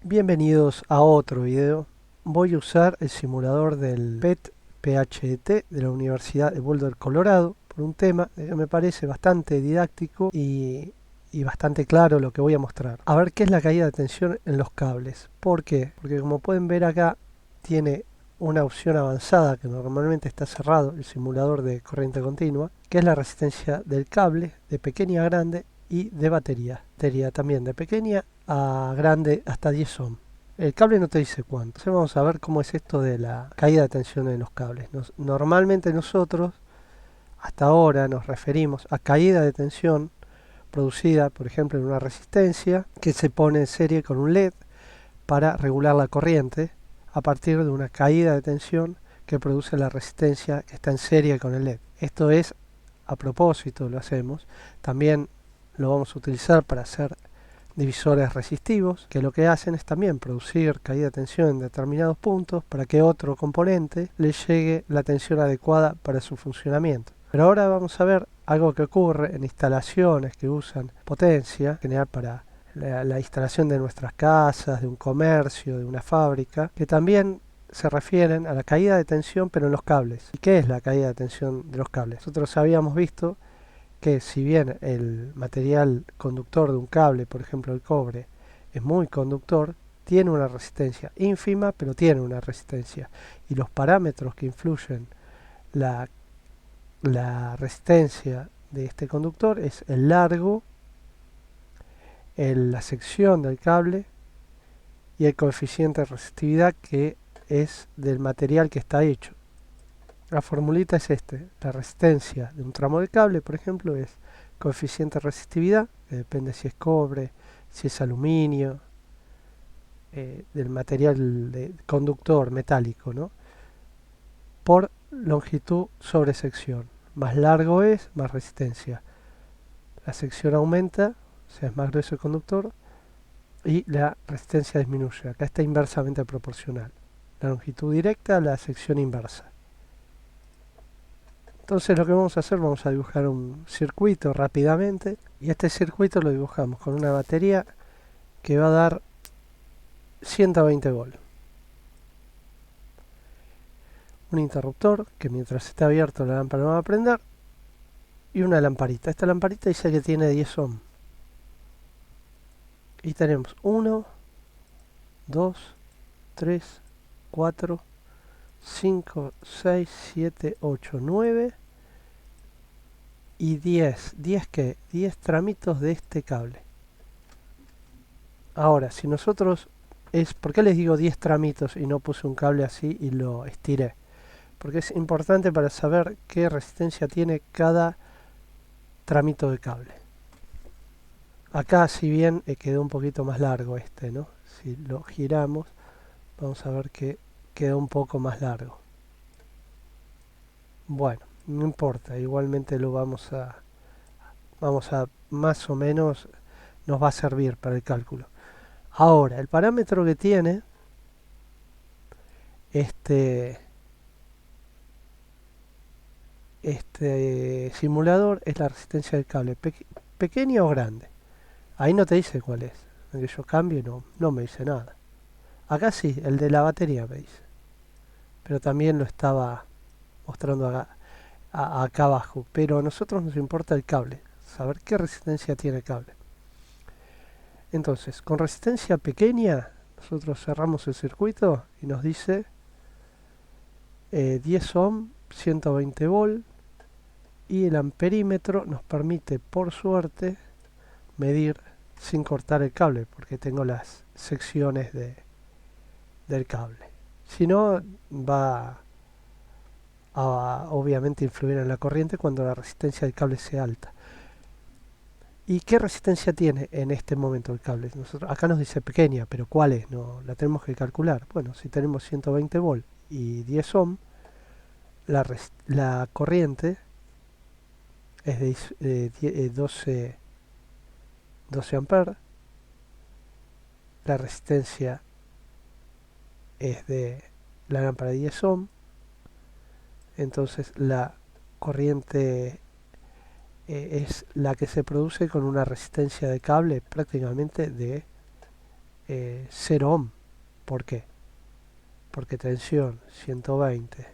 Bienvenidos a otro video. Voy a usar el simulador del PET PHET de la Universidad de Boulder, Colorado, por un tema que me parece bastante didáctico y bastante claro lo que voy a mostrar. A ver qué es la caída de tensión en los cables. ¿Por qué? Porque como pueden ver acá tiene una opción avanzada que normalmente está cerrado, el simulador de corriente continua, que es la resistencia del cable de pequeña a grande y de batería. Batería también de pequeña a grande hasta 10 ohm. El cable no te dice cuánto. Entonces vamos a ver cómo es esto de la caída de tensión en los cables. Normalmente nosotros hasta ahora nos referimos a caída de tensión producida, por ejemplo, en una resistencia que se pone en serie con un LED para regular la corriente a partir de una caída de tensión que produce la resistencia que está en serie con el LED. Esto es a propósito, lo hacemos. También lo vamos a utilizar para hacer divisores resistivos, que lo que hacen es también producir caída de tensión en determinados puntos para que otro componente le llegue la tensión adecuada para su funcionamiento. Pero ahora vamos a ver algo que ocurre en instalaciones que usan potencia, en general para la instalación de nuestras casas, de un comercio, de una fábrica, que también se refieren a la caída de tensión pero en los cables. ¿Y qué es la caída de tensión de los cables? Nosotros habíamos visto que si bien el material conductor de un cable, por ejemplo el cobre, es muy conductor, tiene una resistencia ínfima, pero tiene una resistencia. Y los parámetros que influyen la, la resistencia de este conductor es el largo, la sección del cable y el coeficiente de resistividad que es del material que está hecho. La formulita es este: la resistencia de un tramo de cable, por ejemplo, es coeficiente de resistividad, que depende si es cobre, si es aluminio, del material de conductor metálico, ¿no? Por longitud sobre sección. Más largo es, más resistencia. La sección aumenta, o sea, es más grueso el conductor, y la resistencia disminuye. Acá está inversamente proporcional. La longitud directa a la sección inversa. Entonces lo que vamos a hacer, vamos a dibujar un circuito rápidamente, y este circuito lo dibujamos con una batería que va a dar 120 volts. Un interruptor que mientras esté abierto la lámpara no va a prender, y una lamparita. Esta lamparita dice que tiene 10 ohm. Y tenemos 1, 2, 3, 4, 5, 6, 7, 8, 9 y 10. ¿10 qué? 10 tramitos de este cable. Ahora, si nosotros ¿por qué les digo 10 tramitos y no puse un cable así y lo estiré? Porque es importante para saber qué resistencia tiene cada tramito de cable. Acá, si bien quedó un poquito más largo este, ¿no? Si lo giramos, vamos a ver que quedó un poco más largo. Bueno, no importa, igualmente lo vamos a más o menos nos va a servir para el cálculo. Ahora, el parámetro que tiene este simulador es la resistencia del cable, pequeña o grande. Ahí no te dice cuál es. Aunque yo cambie, no me dice nada. Acá sí, el de la batería me dice. Pero también lo estaba mostrando acá abajo. Pero a nosotros nos importa el cable, saber qué resistencia tiene el cable. Entonces, con resistencia pequeña, nosotros cerramos el circuito y nos dice 10 ohm, 120 volt, y el amperímetro nos permite, por suerte, medir sin cortar el cable, porque tengo las secciones del cable. Si no, va a obviamente influir en la corriente cuando la resistencia del cable sea alta. ¿Y qué resistencia tiene en este momento el cable? Acá nos dice pequeña, pero ¿cuál es? No, la tenemos que calcular. Bueno, si tenemos 120 volt y 10 ohm, la corriente es de 12 amperes, la resistencia es de la lámpara de 10 ohm, entonces la corriente es la que se produce con una resistencia de cable prácticamente de 0 ohm. ¿Por qué? Porque tensión 120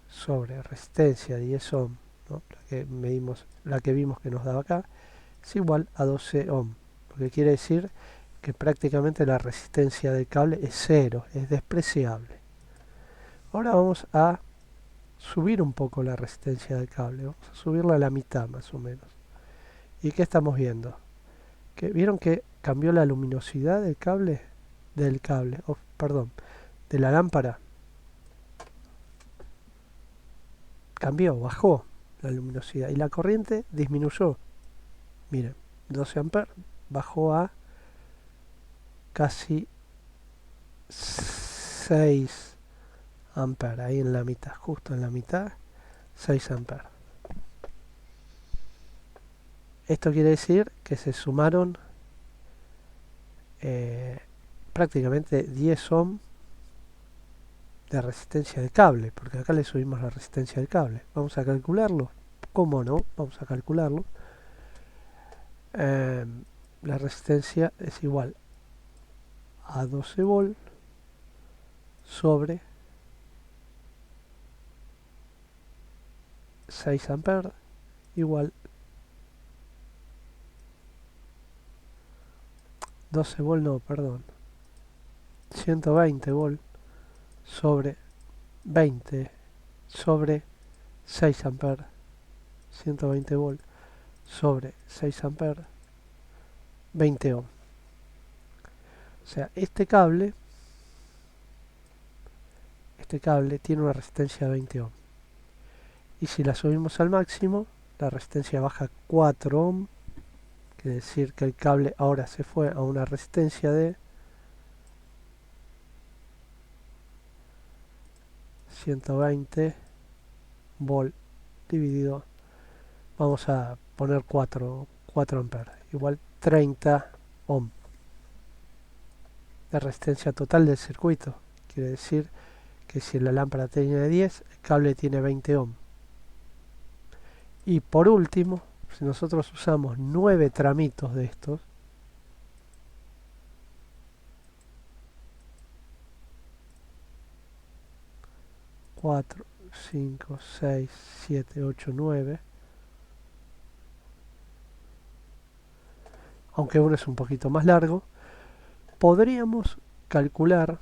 sobre resistencia 10 ohm, ¿no? La que vimos que nos daba acá, es igual a 12 ohm. Lo que quiere decir que prácticamente la resistencia del cable es cero, es despreciable. Ahora vamos a subir un poco la resistencia del cable, vamos a subirla a la mitad más o menos. ¿Y qué estamos viendo? Que vieron que cambió la luminosidad perdón, de la lámpara. Cambió, bajó la luminosidad y la corriente disminuyó. Miren, 12 amperes bajó a casi 6 amperes, ahí en la mitad, justo en la mitad, 6 amperes. Esto quiere decir que se sumaron eh, prácticamente 10 ohm de resistencia de cable, porque acá le subimos la resistencia del cable. Vamos a calcularlo. ¿Cómo no? Vamos a calcularlo. Eh, la resistencia es igual a 12 volt sobre 6 amperes igual 12 volt, no, perdón, 120 volt sobre 20 sobre 6 amperes, 120 volt sobre 6 amperes, 20 ohm. O sea, este cable tiene una resistencia de 20 ohm. Y si la subimos al máximo, la resistencia baja 4 ohm. Quiere decir que el cable ahora se fue a una resistencia de 120 volt dividido, vamos a poner 4 amperes, igual 30 ohm de resistencia total del circuito. Quiere decir que si la lámpara tiene 10, el cable tiene 20 ohm. Y por último, si nosotros usamos 9 tramitos de estos, 4, 5, 6, 7, 8, 9, aunque uno es un poquito más largo, podríamos calcular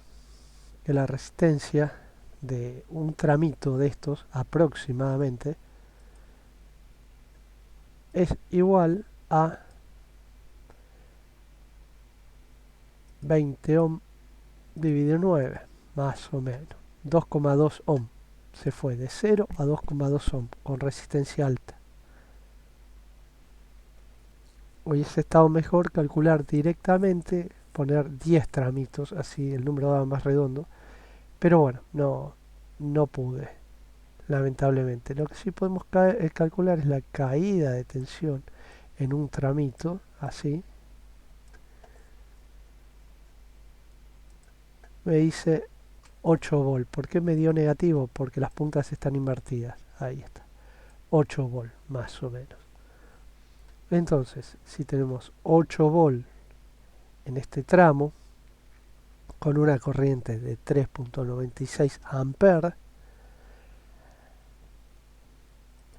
que la resistencia de un tramito de estos aproximadamente es igual a 20 ohm dividido 9, más o menos, 2,2 ohm. Se fue de 0 a 2,2 ohm con resistencia alta. Hubiese estado mejor calcular directamente, poner 10 tramitos, así el número daba más redondo, pero bueno, no pude, lamentablemente. Lo que sí podemos calcular es la caída de tensión en un tramito, así. Me dice 8 volt. ¿Por qué me dio negativo? Porque las puntas están invertidas. Ahí está. 8 volt, más o menos. Entonces, si tenemos 8 volt en este tramo, con una corriente de 3.96 amperes,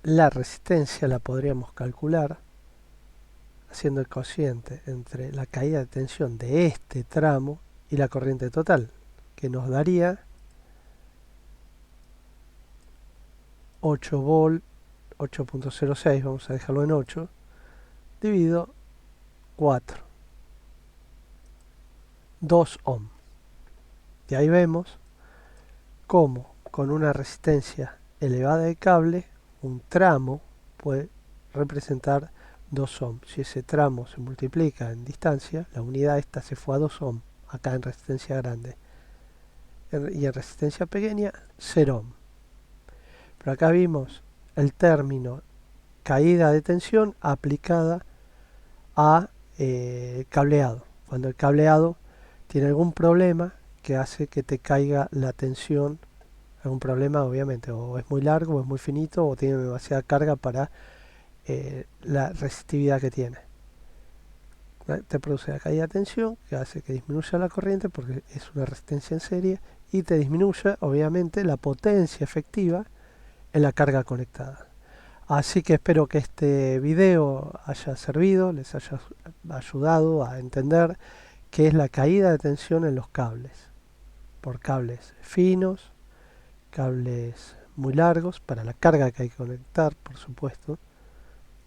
la resistencia la podríamos calcular haciendo el cociente entre la caída de tensión de este tramo y la corriente total, que nos daría 8 volt, 8.06, vamos a dejarlo en 8, dividido 4, 2 ohm. Y ahí vemos cómo con una resistencia elevada de cable, un tramo puede representar 2 ohm. Si ese tramo se multiplica en distancia, la unidad esta se fue a 2 ohm, acá en resistencia grande. Y en resistencia pequeña, 0 ohm. Pero acá vimos el término caída de tensión aplicada a cableado. Cuando el cableado tiene algún problema que hace que te caiga la tensión, algún problema obviamente, o es muy largo, o es muy finito, o tiene demasiada carga para la resistividad que tiene. te produce la caída de tensión, que hace que disminuya la corriente porque es una resistencia en serie, y te disminuye obviamente la potencia efectiva en la carga conectada. Así que espero que este video haya servido, les haya ayudado a entender qué es la caída de tensión en los cables, por cables finos, cables muy largos para la carga que hay que conectar, por supuesto,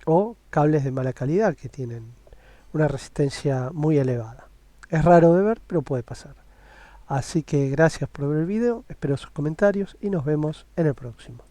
o cables de mala calidad que tienen una resistencia muy elevada. Es raro de ver, pero puede pasar. Así que gracias por ver el video, espero sus comentarios y nos vemos en el próximo.